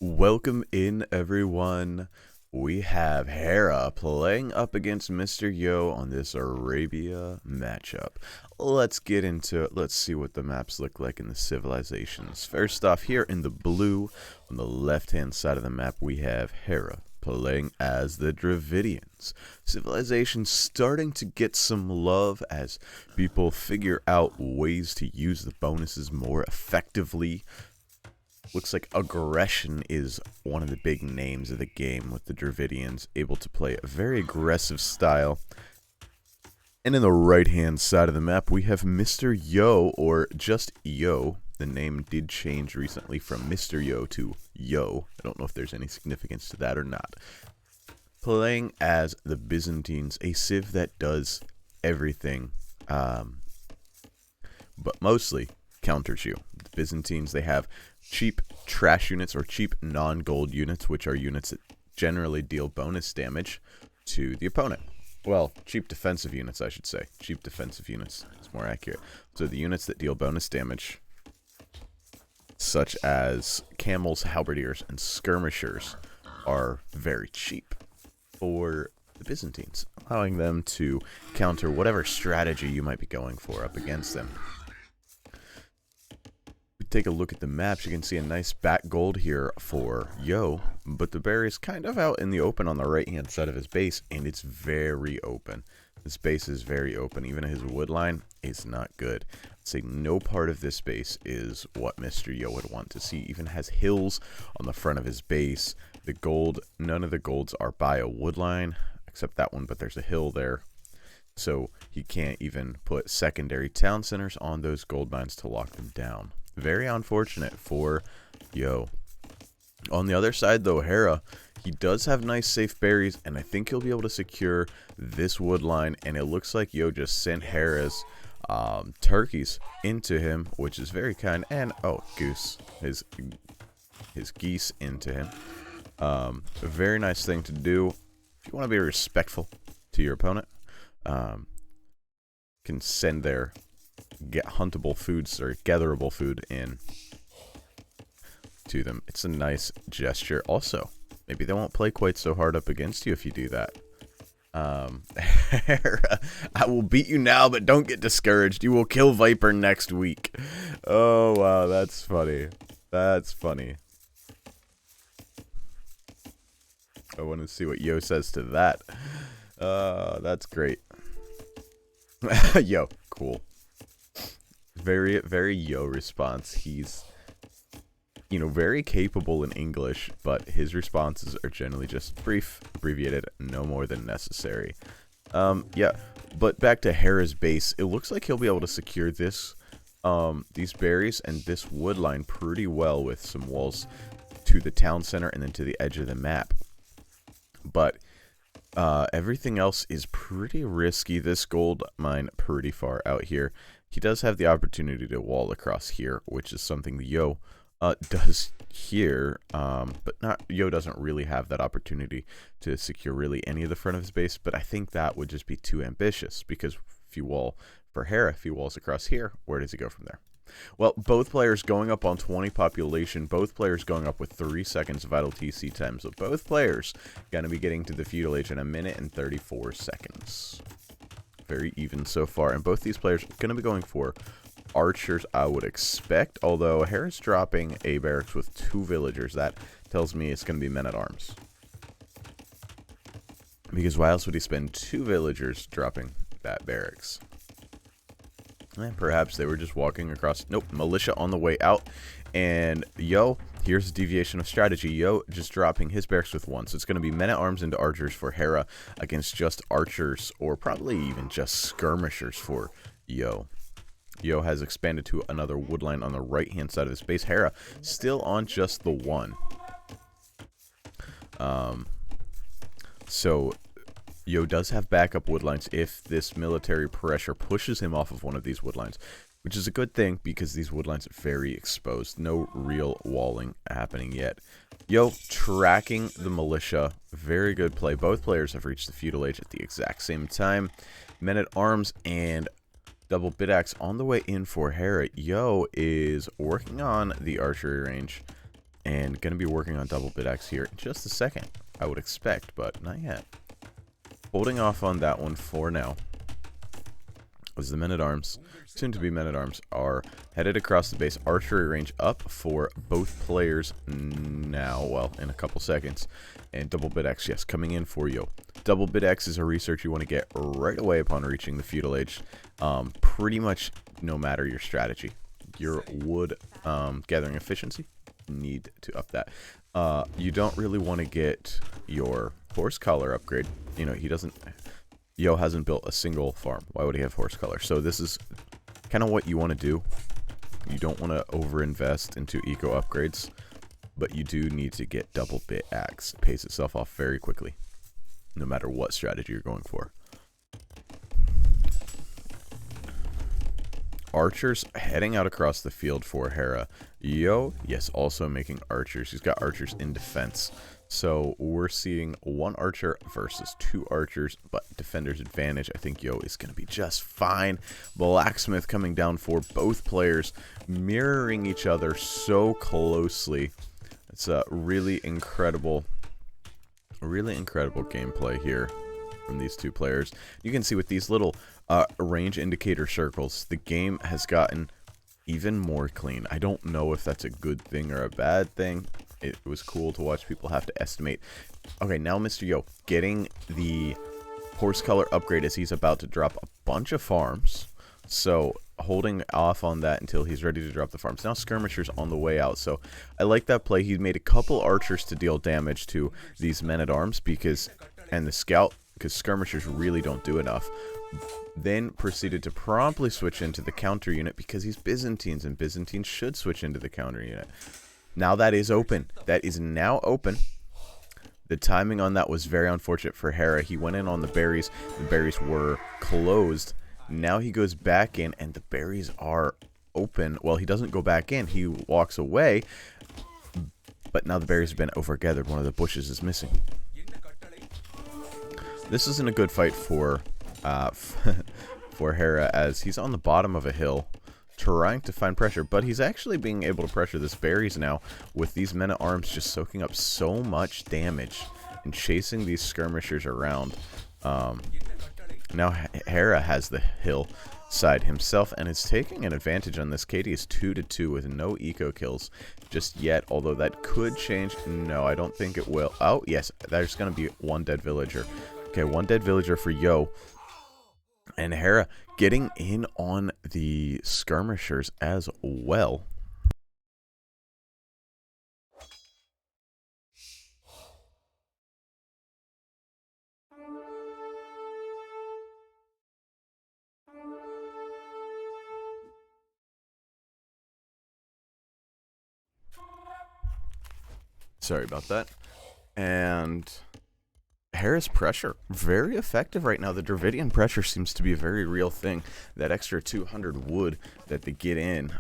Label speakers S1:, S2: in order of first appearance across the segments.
S1: Welcome in, everyone. We have Hera playing up against Mr. Yo on this Arabia matchup. Let's get into it. Let's see what the maps look like in the civilizations. First off, here in the blue, on the left-hand side of the map, we have Hera playing as the Dravidians. Civilization starting to get some love as people figure out ways to use the bonuses more effectively. Looks like aggression is one of the big names of the game, with the Dravidians able to play a very aggressive style. And in the right-hand side of the map, we have Mr. Yo, or just Yo. The name did change recently from Mr. Yo to Yo. I don't know if there's any significance to that or not. Playing as the Byzantines, a civ that does everything, but mostly counters you. The Byzantines, they have cheap trash units or cheap non-gold units, which are units that generally deal bonus damage to the opponent. Well, cheap defensive units, I should say. Cheap defensive units is more accurate. So the units that deal bonus damage, such as camels, halberdiers, and skirmishers, are very cheap for the Byzantines, allowing them to counter whatever strategy you might be going for up against them. Take a look at the maps, you can see a nice back gold here for Yo, but the bear is kind of out in the open on the right hand side of his base, and it's very open. This base is very open. Even his wood line is not good. I'd say no part of this base is what Mr. Yo would want to see. Even has hills on the front of his base. The gold, none of the golds are by a wood line except that one, but there's a hill there, so he can't even put secondary town centers on those gold mines to lock them down. Very unfortunate for Yo. On the other side, though, Hera, he does have nice safe berries, and I think he'll be able to secure this wood line. And it looks like Yo just sent Hera's turkeys into him, which is very kind. And oh, goose, his geese into him. A very nice thing to do if you want to be respectful to your opponent. Can send their get huntable foods or gatherable food in to them. It's a nice gesture. Also, maybe they won't play quite so hard up against you if you do that. I will beat you now, but don't get discouraged. You will kill Viper next week. Oh wow, that's funny. That's funny. I want to see what Yo says to that. That's great. Yo, cool. Very, very Yo response. He's, very capable in English, but his responses are generally just brief, abbreviated, no more than necessary. Yeah, but back to Hera's base. It looks like he'll be able to secure this, these berries and this wood line pretty well with some walls to the town center and then to the edge of the map. But everything else is pretty risky. This gold mine pretty far out here. He does have the opportunity to wall across here, which is something the Yo does here, but Yo doesn't really have that opportunity to secure really any of the front of his base. But I think that would just be too ambitious, because if you wall for Hera, if he walls across here, where does he go from there? Well, both players going up on 20 population, both players going up with 3 seconds vital TC time. So both players going to be getting to the feudal age in 1 minute and 34 seconds. Very even so far. And both these players are going to be going for archers, I would expect. Although Hera's dropping a barracks with 2 villagers. That tells me it's going to be men-at-arms. Because why else would he spend 2 villagers dropping that barracks? And perhaps they were just walking across. Nope, militia on the way out. And Yo, here's a deviation of strategy. Yo just dropping his barracks with 1. So it's going to be men-at-arms into archers for Hera against just archers, or probably even just skirmishers for Yo. Yo has expanded to another wood line on the right-hand side of his base. Hera still on just the 1. So Yo does have backup wood lines if this military pressure pushes him off of one of these wood lines, which is a good thing because these wood lines are very exposed. No real walling happening yet. Yo tracking the militia. Very good play. Both players have reached the feudal age at the exact same time. Men-at-arms and double bit axe on the way in for Hera. Yo is working on the archery range. And going to be working on double bid-axe here in just a second, I would expect, but not yet. Holding off on that one for now, as the men-at-arms, soon-to-be men-at-arms, are headed across the base. Archery range up for both players now, well, in a couple seconds. And double bid-axe, yes, coming in for Yo. Double bid-axe is a research you want to get right away upon reaching the feudal age, pretty much no matter your strategy. Your wood gathering efficiency, need to up that. You don't really want to get your horse collar upgrade. You know, Yo hasn't built a single farm. Why would he have horse collar? So this is kind of what you want to do. You don't want to overinvest into eco upgrades, but you do need to get double bit axe. It pays itself off very quickly, no matter what strategy you're going for. Archers heading out across the field for Hera. Yo, yes, also making archers. He's got archers in defense. So we're seeing one archer versus two archers, but defender's advantage. I think Yo is going to be just fine. Blacksmith coming down for both players, mirroring each other so closely. It's a really incredible gameplay here from these two players. You can see with these little range indicator circles, the game has gotten even more clean. I don't know if that's a good thing or a bad thing. It was cool to watch people have to estimate. Okay, now Mr. Yo getting the horse color upgrade as he's about to drop a bunch of farms. So holding off on that until he's ready to drop the farms. Now skirmishers on the way out. So I like that play. He made a couple archers to deal damage to these men-at-arms and the scout, because skirmishers really don't do enough. Then proceeded to promptly switch into the counter unit because he's Byzantines, and Byzantines should switch into the counter unit. Now that is open. That is now open. The timing on that was very unfortunate for Hera. He went in on the berries. The berries were closed. Now he goes back in, and the berries are open. Well, he doesn't go back in. He walks away. But now the berries have been overgathered. One of the bushes is missing. This isn't a good fight for Hera, as he's on the bottom of a hill trying to find pressure, but he's actually being able to pressure this berries now with these men-at-arms just soaking up so much damage and chasing these skirmishers around. Now Hera has the hill side himself and is taking an advantage on this. KD is 2-2 with no eco kills just yet, although that could change. No, I don't think it will. Oh, yes, there's going to be one dead villager. Okay, one dead villager for Yo. And Hera getting in on the skirmishers as well. Sorry about that. And Hera's pressure, very effective right now. The Dravidian pressure seems to be a very real thing. That extra 200 wood that they get in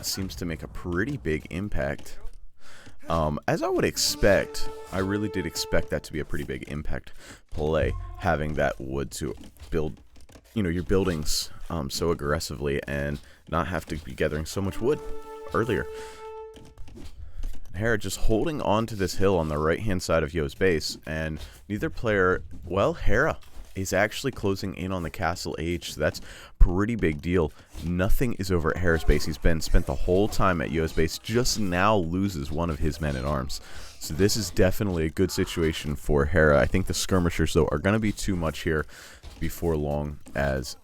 S1: seems to make a pretty big impact. As I would expect, I really did expect that to be a pretty big impact play, having that wood to build, you know, your buildings so aggressively and not have to be gathering so much wood earlier. Hera just holding on to this hill on the right-hand side of Yo's base, and neither player, well, Hera is actually closing in on the castle age, so that's pretty big deal. Nothing is over at Hera's base. He's been spent the whole time at Yo's base, just now loses one of his men-at-arms. So this is definitely a good situation for Hera. I think the skirmishers, though, are going to be too much here before long, as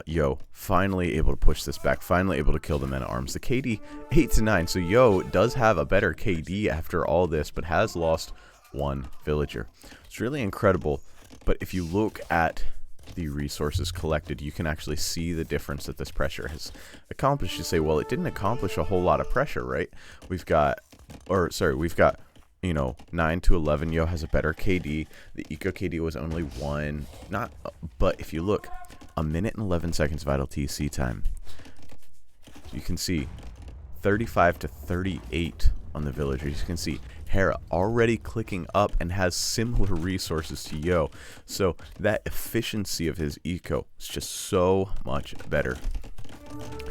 S1: Yo finally able to push this back, finally able to kill the men-at-arms. The KD 8-9, so Yo does have a better KD after all this, but has lost one villager. It's really incredible, but if you look at the resources collected, you can actually see the difference that this pressure has accomplished. You say, well, it didn't accomplish a whole lot of pressure, right? We've got, you know, 9-11. Yo has a better KD. The eco KD was only 1. But if you look, a minute and 11 seconds vital TC time. You can see 35-38 on the villagers. You can see Hera already clicking up and has similar resources to Yo. So that efficiency of his eco is just so much better.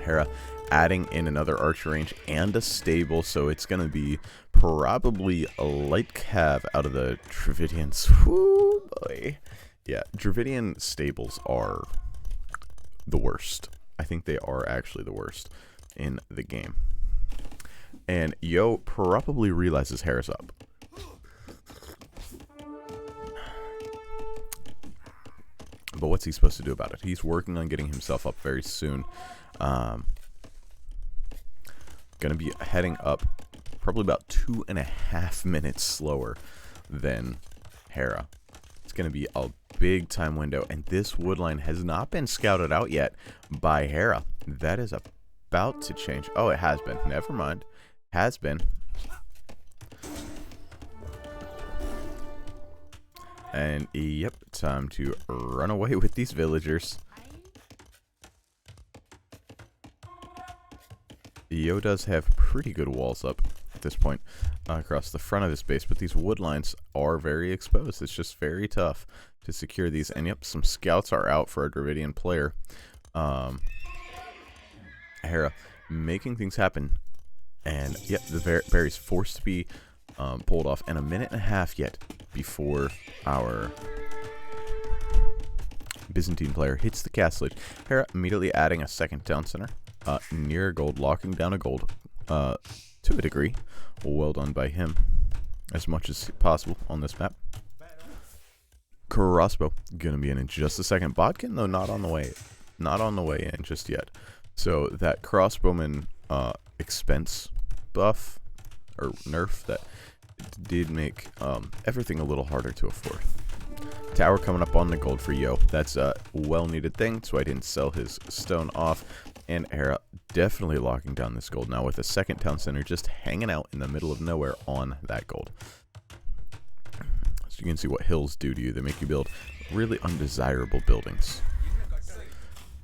S1: Hera adding in another archer range and a stable, so it's going to be probably a light cav out of the Dravidians. Whoo, boy. Yeah, Dravidian stables are the worst. I think they are actually the worst in the game. And Yo probably realizes Hera's up. But what's he supposed to do about it? He's working on getting himself up very soon. Gonna be heading up probably about 2.5 minutes slower than Hera. It's gonna be a big time window, and this wood line has not been scouted out yet by Hera. That is about to change. Oh, it has been. Never mind. Has been. And yep, time to run away with these villagers. Yo does have pretty good walls up at this point across the front of his base, but these wood lines are very exposed. It's just very tough to secure these. And yep, some scouts are out for a Dravidian player. Hera making things happen. And yep, the berry's forced to be pulled off. And 1.5 minutes yet before our Byzantine player hits the castle edge. Hera immediately adding a second town center near a gold, locking down a gold to a degree. Well done by him as much as possible on this map. Crossbow gonna be in just a second. Bodkin though not on the way in just yet. So that crossbowman expense buff or nerf that did make everything a little harder to afford. Tower coming up on the gold for Yo. That's a well-needed thing, so I didn't sell his stone off. And Hera definitely locking down this gold now with a second town center just hanging out in the middle of nowhere on that gold. So you can see what hills do to you. They make you build really undesirable buildings.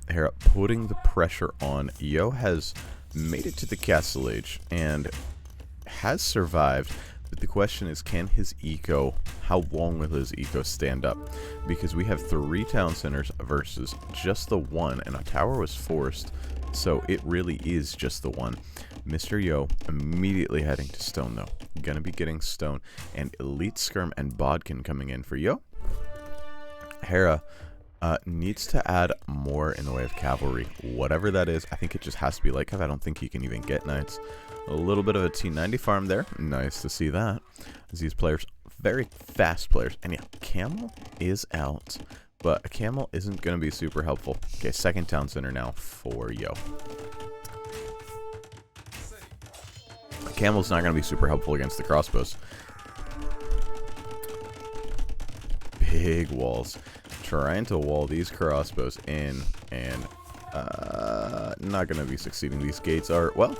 S1: Hera putting the pressure on. Yo has made it to the castle age and has survived. But the question is, can his eco, how long will his eco stand up? Because we have 3 town centers versus just the 1, and a tower was forced, so it really is just the 1. Mr. Yo immediately heading to stone, though. Gonna be getting stone, and elite skirm and bodkin coming in for Yo. Hera needs to add more in the way of cavalry, whatever that is. I think it just has to be light cav. I don't think he can even get knights. A little bit of a T90 farm there. Nice to see that. As these players, very fast players. And yeah, camel is out, but a camel isn't going to be super helpful. Okay, second town center now for Yo. A camel's not going to be super helpful against the crossbows. Big walls. Trying to wall these crossbows in, and not going to be succeeding. These gates are, well,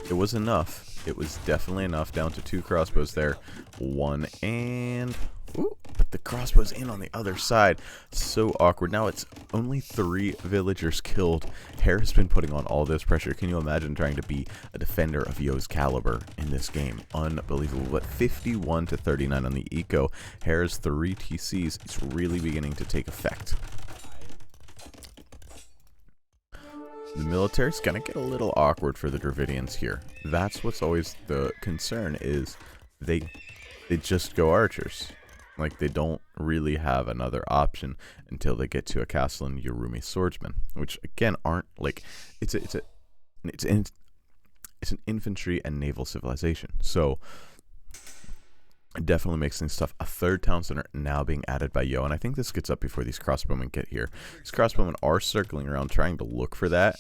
S1: it was enough. It was definitely enough. Down to 2 crossbows there. 1 and... Ooh, but the crossbow's in on the other side. So awkward. Now it's only 3 villagers killed. Hera's been putting on all this pressure. Can you imagine trying to be a defender of Yo's caliber in this game? Unbelievable. But 51 to 39 on the eco. Hera's 3 TCs is really beginning to take effect. The military's gonna get a little awkward for the Dravidians here. That's what's always the concern, is they just go archers. Like, they don't really have another option until they get to a castle and Yorumi swordsmen, which again aren't like, it's an infantry and naval civilization. So it definitely makes things tough. A 3rd town center now being added by Yo, and I think this gets up before these crossbowmen get here. These crossbowmen are circling around trying to look for that,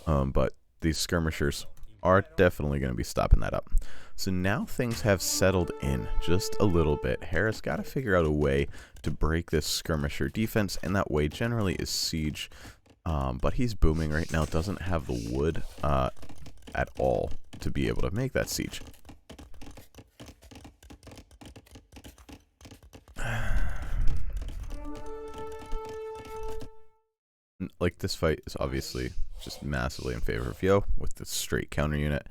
S1: but these skirmishers are definitely going to be stopping that up. So now things have settled in just a little bit. Hera's got to figure out a way to break this skirmisher defense, and that way generally is siege. But he's booming right now, doesn't have the wood at all to be able to make that siege. Like, this fight is obviously just massively in favor of Yo with the straight counter unit.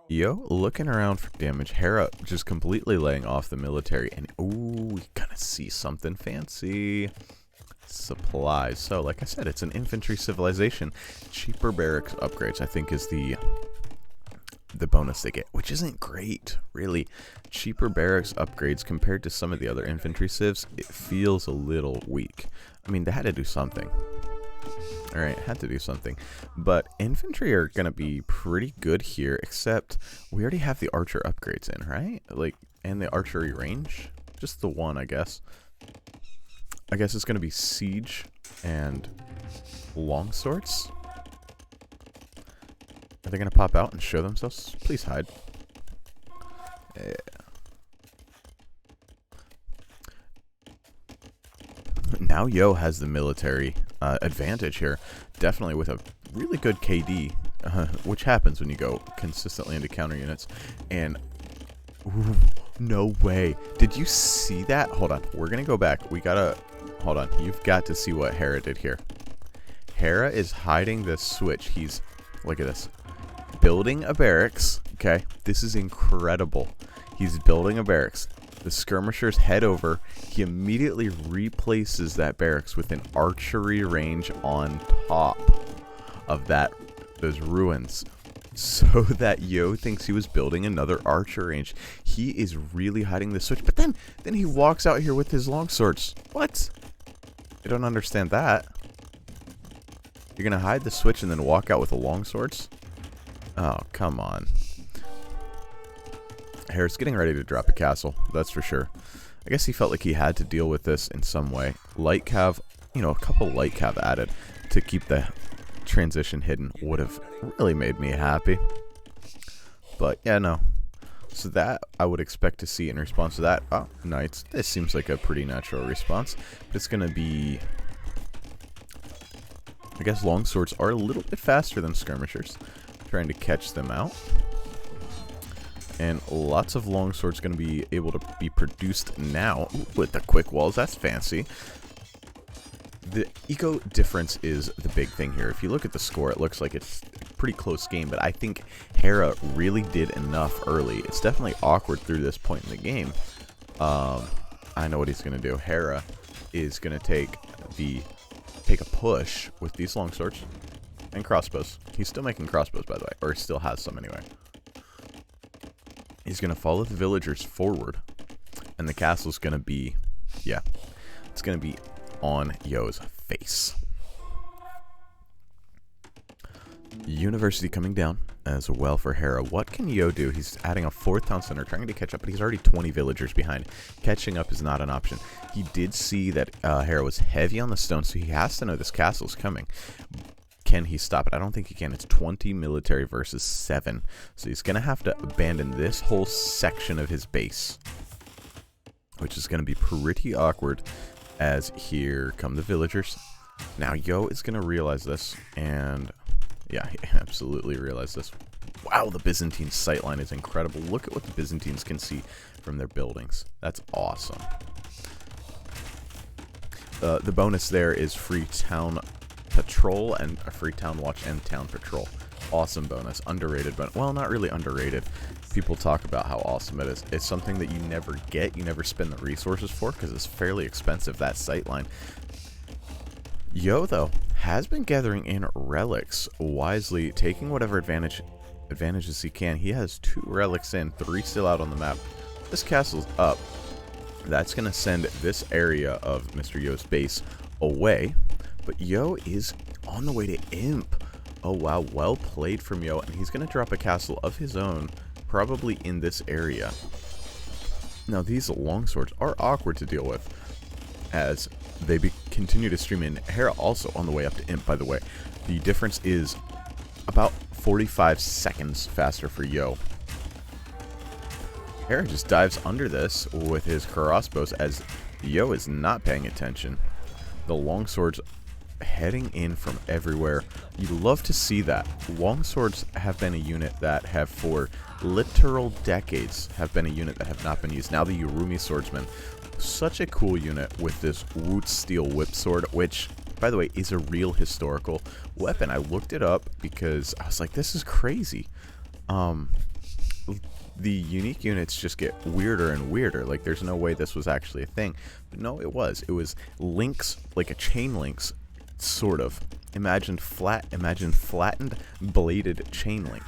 S1: Yo looking around for damage. Hera just completely laying off the military. And ooh, we gonna see something fancy. supplies. So, like I said, it's an infantry civilization. Cheaper barracks upgrades, I think, is the bonus they get, which isn't great, really. Cheaper barracks upgrades compared to some of the other infantry civs, it feels a little weak. I mean, they had to do something. Alright, had to do something. But infantry are going to be pretty good here, except we already have the archer upgrades in, right? Like, and the archery range? Just the one, I guess. I guess it's going to be siege and longswords. Are they going to pop out and show themselves? Please hide. Yeah. Now Yo has the military advantage here. Definitely with a really good KD, which happens when you go consistently into counter units. And, ooh, no way. Did you see that? Hold on. We're going to go back. We got to, hold on. You've got to see what Hera did here. Hera is hiding this switch. He's, look at this. Building a barracks. Okay. This is incredible. He's building a barracks. The skirmishers head over. He immediately replaces that barracks with an archery range on top of those ruins, so that Yo thinks he was building another archer range. He is really hiding the switch. But then he walks out here with his longswords. What? I don't understand that. You're gonna hide the switch and then walk out with the longswords? Oh, come on. Hera's getting ready to drop a castle, that's for sure. I guess he felt like he had to deal with this in some way. Light cav, you know, a couple light cav added to keep the transition hidden would have really made me happy. But yeah, no. So that I would expect to see in response to that. Oh, knights. This seems like a pretty natural response. But it's going to be, I guess longswords are a little bit faster than skirmishers. Trying to catch them out. And lots of longswords going to be able to be produced now. Ooh, with the quick walls, that's fancy. The eco difference is the big thing here. If you look at the score, it looks like it's a pretty close game, but I think Hera really did enough early. It's definitely awkward through this point in the game. I know what he's going to do. Hera is going to take a push with these longswords and crossbows. He's still making crossbows, by the way, or he still has some anyway. He's going to follow the villagers forward, and the castle's going to be, yeah, it's going to be on Yo's face. University coming down as well for Hera. What can Yo do? He's adding a 4th town center, trying to catch up, but he's already 20 villagers behind. Catching up is not an option. He did see that Hera was heavy on the stone, so he has to know this castle's coming. Can he stop it? I don't think he can. It's 20 military versus 7. So he's going to have to abandon this whole section of his base, which is going to be pretty awkward, as here come the villagers. Now Yo is going to realize this, and yeah, he absolutely realized this. Wow, the Byzantine sightline is incredible. Look at what the Byzantines can see from their buildings. That's awesome. The bonus there is free town patrol and a free town watch and town patrol. Awesome bonus. Underrated, but well, not really underrated. People talk about how awesome it is. It's something that you never get, you never spend the resources for, because it's fairly expensive, that sightline. Yo, though, has been gathering in relics wisely, taking whatever advantages he can. He has 2 relics in, 3 still out on the map. This castle's up. That's going to send this area of Mr. Yo's base away. But Yo is on the way to Imp. Oh, wow. Well played from Yo. And he's going to drop a castle of his own, probably in this area. Now, these longswords are awkward to deal with, as they continue to stream in. Hera also on the way up to Imp, by the way. The difference is about 45 seconds faster for Yo. Hera just dives under this with his crossbows, as Yo is not paying attention. The longswords heading in from everywhere. You'd love to see that. Longswords have been a unit that have, for literal decades, have been a unit that have not been used. Now the Urumi swordsman, such a cool unit with this Woot steel whip sword, which, by the way, is a real historical weapon. I looked it up because I was like, this is crazy. the unique units just get weirder and weirder. Like, there's no way this was actually a thing. But no, it was. It was links, like a chain links, sort of. Imagine flattened bladed chain link.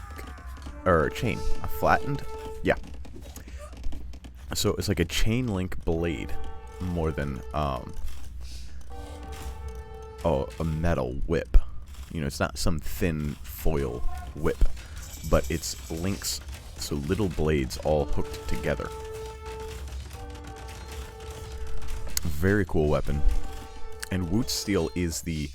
S1: Or chain. A flattened? Yeah. So it's like a chain link blade more than a metal whip. You know, it's not some thin foil whip, but it's links, so little blades all hooked together. Very cool weapon. And Wootz steel is the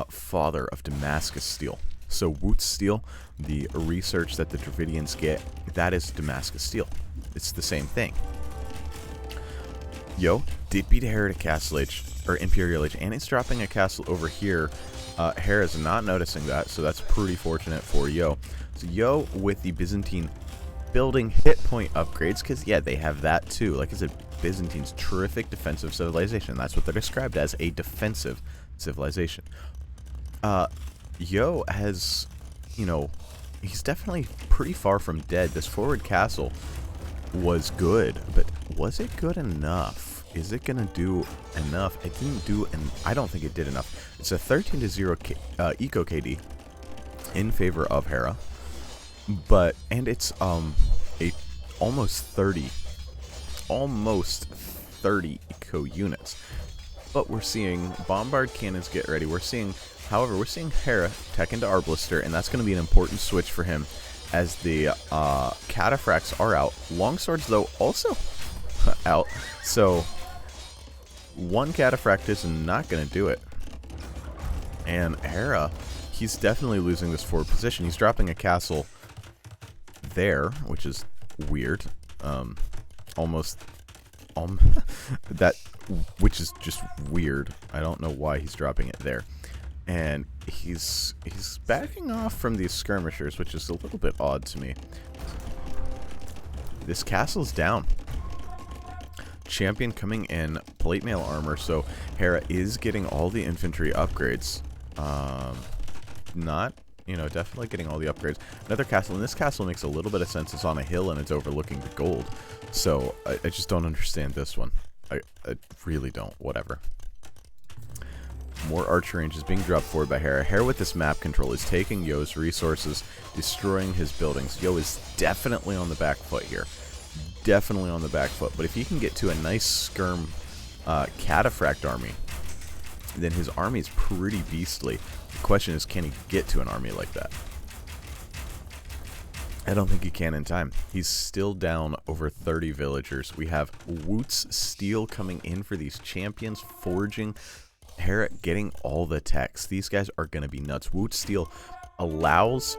S1: father of Damascus steel. So Wootz steel, the research that the Dravidians get, that is Damascus steel. It's the same thing. Yo did beat Hera to Castle Age, or Imperial Age, and it's dropping a castle over here. Hera's not noticing that, so that's pretty fortunate for Yo. So Yo with the Byzantine building hit point upgrades, because yeah, they have that too. Like I said, Byzantine's terrific defensive civilization. That's what they're described as, a defensive civilization. Yo has, you know, he's definitely pretty far from dead. This forward castle was good, but was it good enough? Is it gonna do enough? It didn't do, and I don't think it did enough. It's a 13-0 eco KD in favor of Hera, but it's a almost 30 eco units. But we're seeing bombard cannons get ready. However, we're seeing Hera tech into Arblister, and that's going to be an important switch for him as the cataphracts are out. Longswords, though, also out. So one cataphract is not going to do it. And Hera, he's definitely losing this forward position. He's dropping a castle there, which is weird. Which is just weird. I don't know why he's dropping it there. And he's backing off from these skirmishers, which is a little bit odd to me. This castle's down. Champion coming in, plate mail armor, so Hera is getting all the infantry upgrades. Definitely getting all the upgrades. Another castle, and this castle makes a little bit of sense. It's on a hill and it's overlooking the gold. So I just don't understand this one. I really don't. Whatever. More archer range is being dropped forward by Hera. Hera with this map control is taking Yo's resources, destroying his buildings. Yo is definitely on the back foot here. Definitely on the back foot. But if he can get to a nice skirm cataphract army, then his army is pretty beastly. The question is, can he get to an army like that? I don't think he can in time. He's still down over 30 villagers. We have Wootz steel coming in for these champions, forging. Hera getting all the techs. These guys are going to be nuts. Wootz steel allows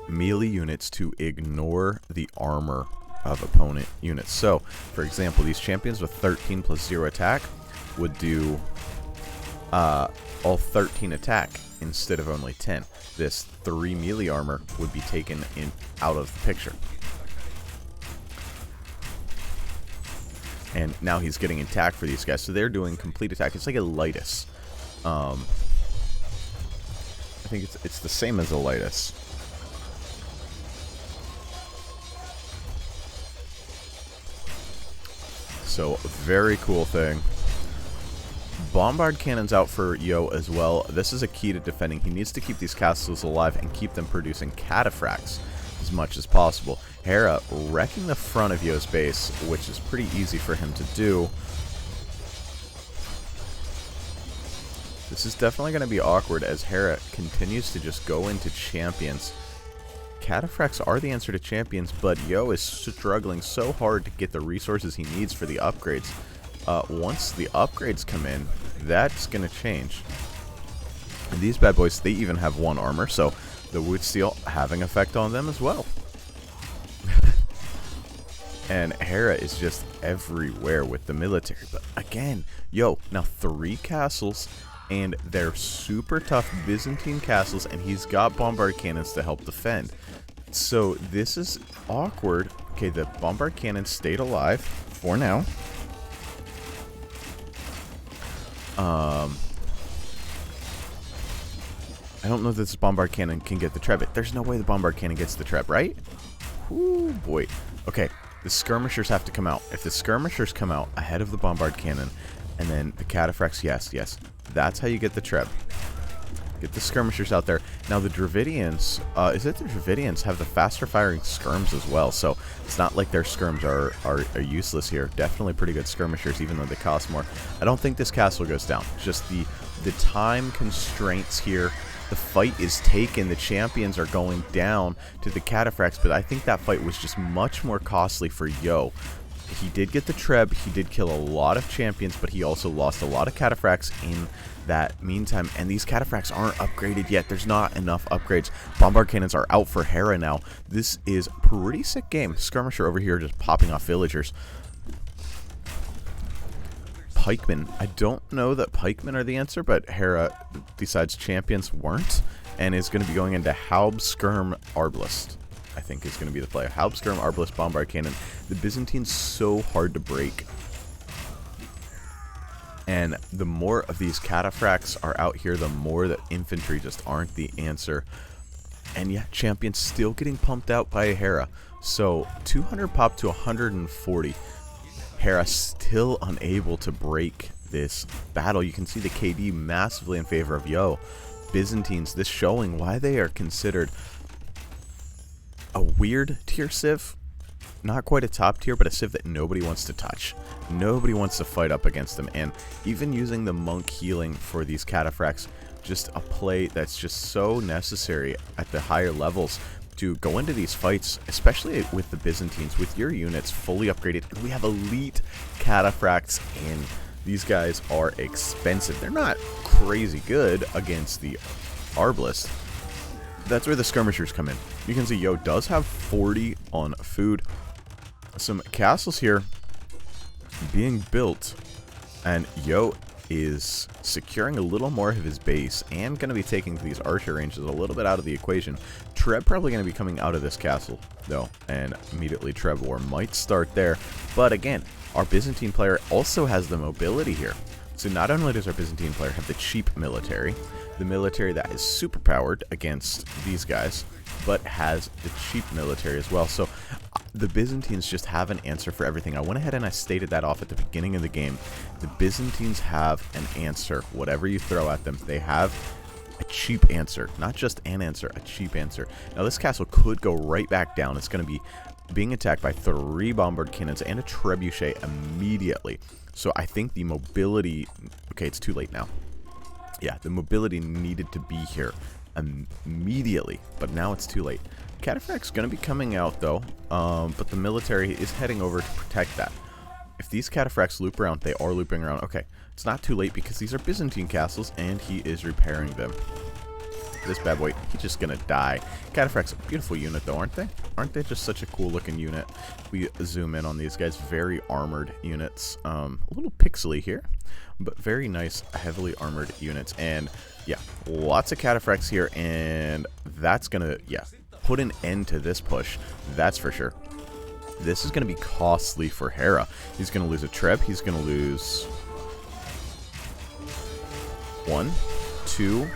S1: melee units to ignore the armor of opponent units. So, for example, these champions with 13 plus 0 attack would do all 13 attack instead of only 10. This 3 melee armor would be taken out of the picture. And now he's getting attack for these guys. So they're doing complete attack. It's like a Lightus. I think it's the same as a Lightus. So, very cool thing. Bombard cannons out for Yo as well. This is a key to defending. He needs to keep these castles alive and keep them producing cataphracts as much as possible. Hera wrecking the front of Yo's base, which is pretty easy for him to do. This is definitely going to be awkward as Hera continues to just go into champions. Cataphracts are the answer to champions, but Yo is struggling so hard to get the resources he needs for the upgrades. Once the upgrades come in, that's going to change. And these bad boys, they even have 1 armor, so the Wootz steel having effect on them as well. And Hera is just everywhere with the military. But again, Yo, now 3 castles, and they're super tough Byzantine castles, and he's got bombard cannons to help defend. So this is awkward. Okay, the bombard cannons stayed alive for now. I don't know that this bombard cannon can get the Trebit. There's no way the bombard cannon gets the Treb, right? Ooh, boy. Okay, the skirmishers have to come out. If the skirmishers come out ahead of the bombard cannon, and then the cataphracts, yes, that's how you get the treb. Get the skirmishers out there. Now the Dravidians, the Dravidians have the faster firing skirms as well, so it's not like their skirms are useless here. Definitely pretty good skirmishers, even though they cost more. I don't think this castle goes down. Just the time constraints here. The fight is taken. The champions are going down to the cataphracts, but I think that fight was just much more costly for Yo. He did get the treb. He did kill a lot of champions, but he also lost a lot of cataphracts in that meantime, and these cataphracts aren't upgraded yet. There's not enough upgrades. Bombard cannons are out for Hera now. This is pretty sick game. Skirmisher over here just popping off villagers. Pikemen. I don't know that pikemen are the answer, but Hera decides champions weren't, and is going to be going into Haubskirm Arbalist. I think is going to be the play. Haubskirm Arbalist Bombard Cannon. The Byzantine's so hard to break. And the more of these cataphracts are out here, the more that infantry just aren't the answer. And yeah, champions still getting pumped out by Hera. So 200 pop to 140. Hera still unable to break this battle. You can see the KD massively in favor of Yo. Byzantines, this showing why they are considered a weird tier civ. Not quite a top tier, but a civ that nobody wants to touch. Nobody wants to fight up against them. And even using the monk healing for these cataphracts, just a play that's just so necessary at the higher levels to go into these fights, especially with the Byzantines, with your units fully upgraded. And we have elite cataphracts in. These guys are expensive. They're not crazy good against the Arbalist. That's where the skirmishers come in. You can see Yo does have 40 on food. Some castles here being built, and Yo is securing a little more of his base and going to be taking these archer ranges a little bit out of the equation. Treb probably going to be coming out of this castle, though, and immediately Treb War might start there. But again, our Byzantine player also has the mobility here. So not only does our Byzantine player have the cheap military, the military that is super powered against these guys, but has the cheap military as well. So the Byzantines just have an answer for everything. I went ahead and I stated that off at the beginning of the game. The Byzantines have an answer. Whatever you throw at them, they have a cheap answer. Not just an answer, a cheap answer. Now this castle could go right back down. It's going to be being attacked by 3 bombard cannons and a trebuchet immediately. So I think the mobility... Okay, it's too late now. Yeah, the mobility needed to be here immediately, but now it's too late. Cataphract's going to be coming out, though, but the military is heading over to protect that. If these cataphracts loop around, they are looping around. Okay, it's not too late because these are Byzantine castles, and he is repairing them. This bad boy, he's just going to die. Cataphract's a beautiful unit, though, aren't they? Aren't they just such a cool-looking unit? We zoom in on these guys. Very armored units. A little pixely here, but very nice, heavily armored units. And, yeah, lots of cataphracts here, and that's going to, yeah, put an end to this push. That's for sure. This is going to be costly for Hera. He's going to lose a treb. He's going to lose 1, 2,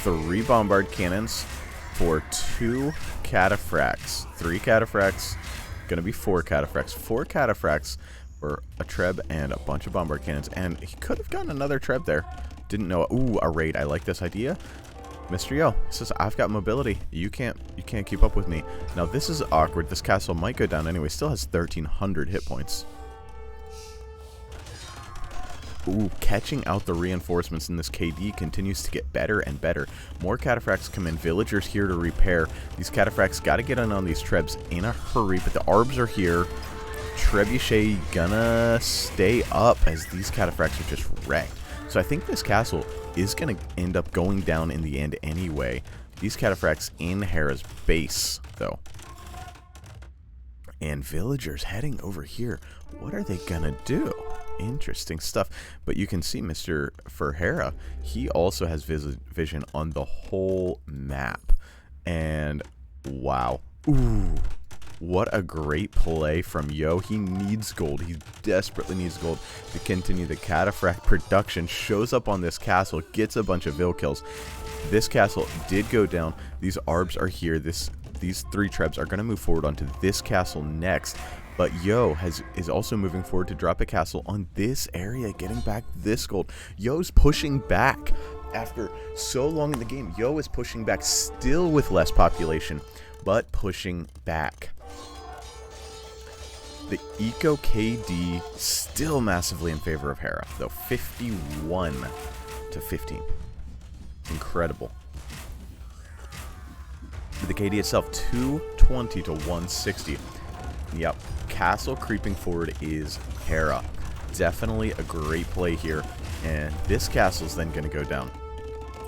S1: 3 bombard cannons for 2 cataphracts. 3 cataphracts. Going to be 4 cataphracts. 4 cataphracts for a treb and a bunch of bombard cannons. And he could have gotten another treb there. Didn't know. Ooh, a raid. I like this idea. Mr. Yo says, I've got mobility. You can't keep up with me. Now this is awkward. This castle might go down anyway. Still has 1,300 hit points. Ooh, catching out the reinforcements in this KD continues to get better and better. More cataphracts come in. Villagers here to repair. These cataphracts got to get in on these trebs in a hurry, but the arbs are here. Trebuchet gonna stay up as these cataphracts are just wrecked. So I think this castle is going to end up going down in the end anyway. These cataphracts in Hera's base, though. And villagers heading over here. What are they going to do? Interesting stuff. But you can see for Hera, he also has vision on the whole map. And wow. Ooh. What a great play from Yo. He needs gold. He desperately needs gold to continue the cataphract production. Shows up on this castle, gets a bunch of vill kills. This castle did go down. These arbs are here. This These 3 trebs are going to move forward onto this castle next. But Yo is also moving forward to drop a castle on this area, getting back this gold. Yo's pushing back. After so long in the game, Yo is pushing back, still with less population, but pushing back. The Eco KD still massively in favor of Hera, though 51 to 15. Incredible. The KD itself, 220 to 160. Yep, castle creeping forward is Hera. Definitely a great play here. And this castle's then going to go down,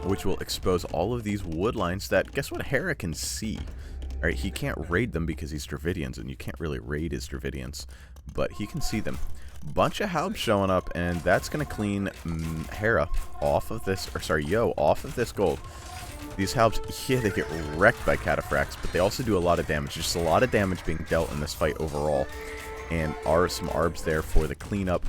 S1: which will expose all of these wood lines that, guess what, Hera can see. Alright, he can't raid them because he's Dravidians, and you can't really raid his Dravidians, but he can see them. Bunch of Haubs showing up, and that's going to clean Hera off of this, or sorry, Yo, off of this gold. These Haubs, yeah, they get wrecked by Cataphracts, but they also do a lot of damage. Just a lot of damage being dealt in this fight overall. And some Arbs there for the cleanup.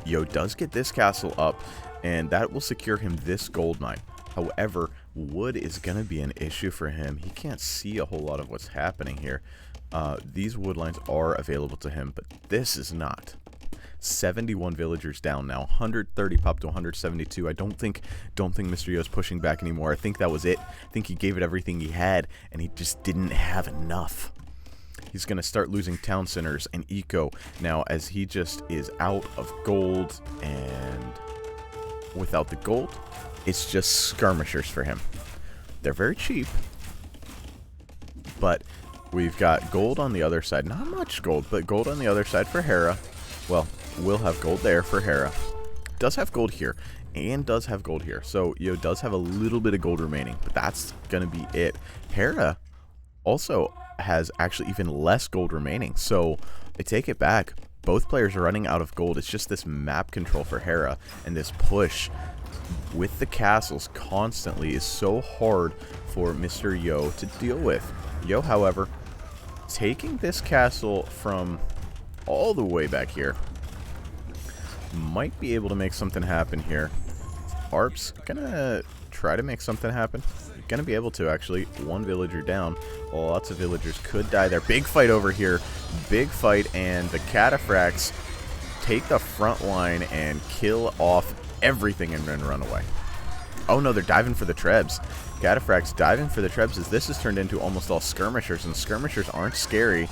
S1: Yo does get this castle up, and that will secure him this gold mine. However, wood is going to be an issue for him. He can't see a whole lot of what's happening here. These wood lines are available to him, but this is not. 71 villagers down now. 130 popped to 172. I don't think Mr. Yo's pushing back anymore. I think that was it. I think he gave it everything he had, and he just didn't have enough. He's going to start losing town centers and eco now, as he just is out of gold, and without the gold, it's just skirmishers for him. They're very cheap, but we've got gold on the other side. Not much gold, but gold on the other side for Hera. Well, we'll have gold there for Hera. Does have gold here, and does have gold here. So Yo does have a little bit of gold remaining, but that's going to be it. Hera also has actually even less gold remaining. So I take it back. Both players are running out of gold. It's just this map control for Hera, and this push with the castles constantly is so hard for Mr. Yo to deal with. Yo, however, taking this castle from all the way back here, might be able to make something happen here. Arp's gonna try to make something happen. Gonna be able to, actually. One villager down. Lots of villagers could die there. Big fight over here. Big fight, and the Cataphracts take the front line and kill off everything and then run away. Oh no, they're diving for the trebs. Cataphracts diving for the trebs, as this has turned into almost all skirmishers, and skirmishers aren't scary.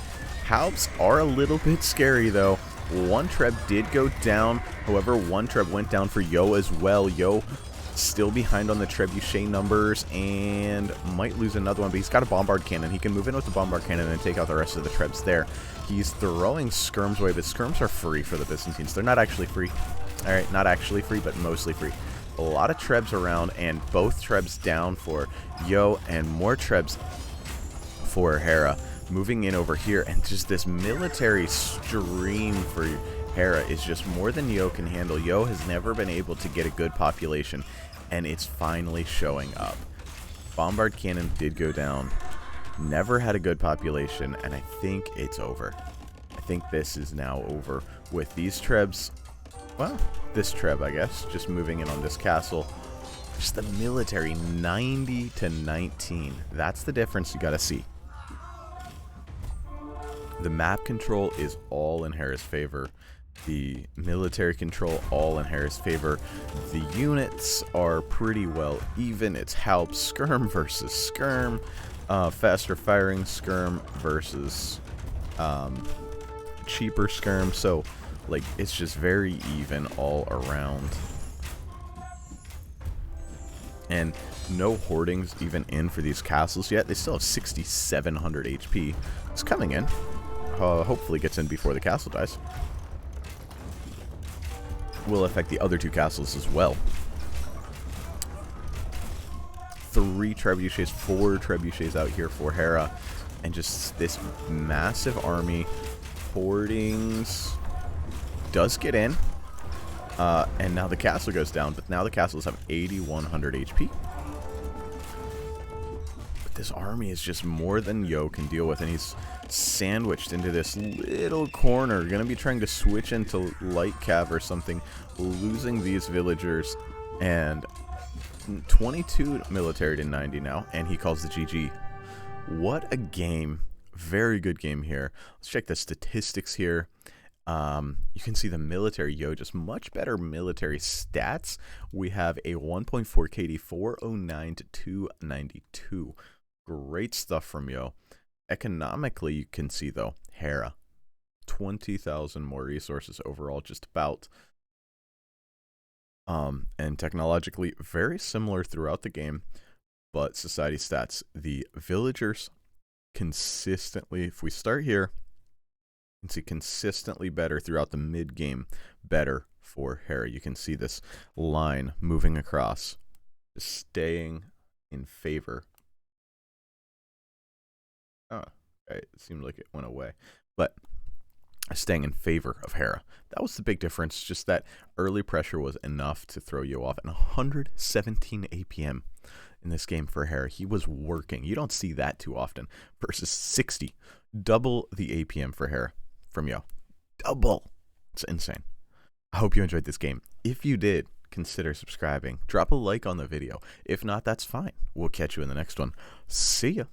S1: Haubs are a little bit scary, though. One treb did go down. However, one treb went down for Yo as well. Yo still behind on the trebuchet numbers and might lose another one, but he's got a bombard cannon. He can move in with the bombard cannon and take out the rest of the trebs there. He's throwing skirms away, but skirms are free for the Byzantines. They're not actually free. Alright, not actually free, but mostly free. A lot of trebs around, and both trebs down for Yo, and more trebs for Hera. Moving in over here, and just this military stream for Hera is just more than Yo can handle. Yo has never been able to get a good population, and it's finally showing up. Bombard cannon did go down. Never had a good population, and I think it's over. I think this is now over with these trebs. Well, this treb, I guess, just moving in on this castle. Just the military, 90 to 19. That's the difference you gotta see. The map control is all in Hera's favor. The military control, all in Hera's favor. The units are pretty well even. It's Haub Skirm versus Skirm. Faster firing Skirm versus cheaper Skirm. So, like, it's just very even all around. And no hoardings even in for these castles yet. They still have 6,700 HP. It's coming in. Hopefully gets in before the castle dies. Will affect the other two castles as well. 3 trebuchets, 4 trebuchets out here for Hera. And just this massive army. Hoardings does get in. And now the castle goes down. But now the castles have 8,100 HP. But this army is just more than Yo can deal with. And he's sandwiched into this little corner. Gonna be trying to switch into light cav or something, losing these villagers, and 22 military to 90 now, and he calls the GG. What a game. Very good game here. Let's check the statistics here. You can see the military Yo, just much better military stats. We have a 1.4 KD, 409 to 292. Great stuff from Yo. Economically, you can see, though, Hera, 20,000 more resources overall, just about. And technologically, very similar throughout the game, but society stats, the villagers consistently, if we start here, you can see consistently better throughout the mid-game, better for Hera. You can see this line moving across, staying in favor. Oh, okay, it seemed like it went away, but staying in favor of Hera. That was the big difference, just that early pressure was enough to throw you off. And 117 APM in this game for Hera. He was working. You don't see that too often. Versus 60. Double the APM for Hera from Yo. Double. It's insane. I hope you enjoyed this game. If you did, consider subscribing. Drop a like on the video. If not, that's fine. We'll catch you in the next one. See ya.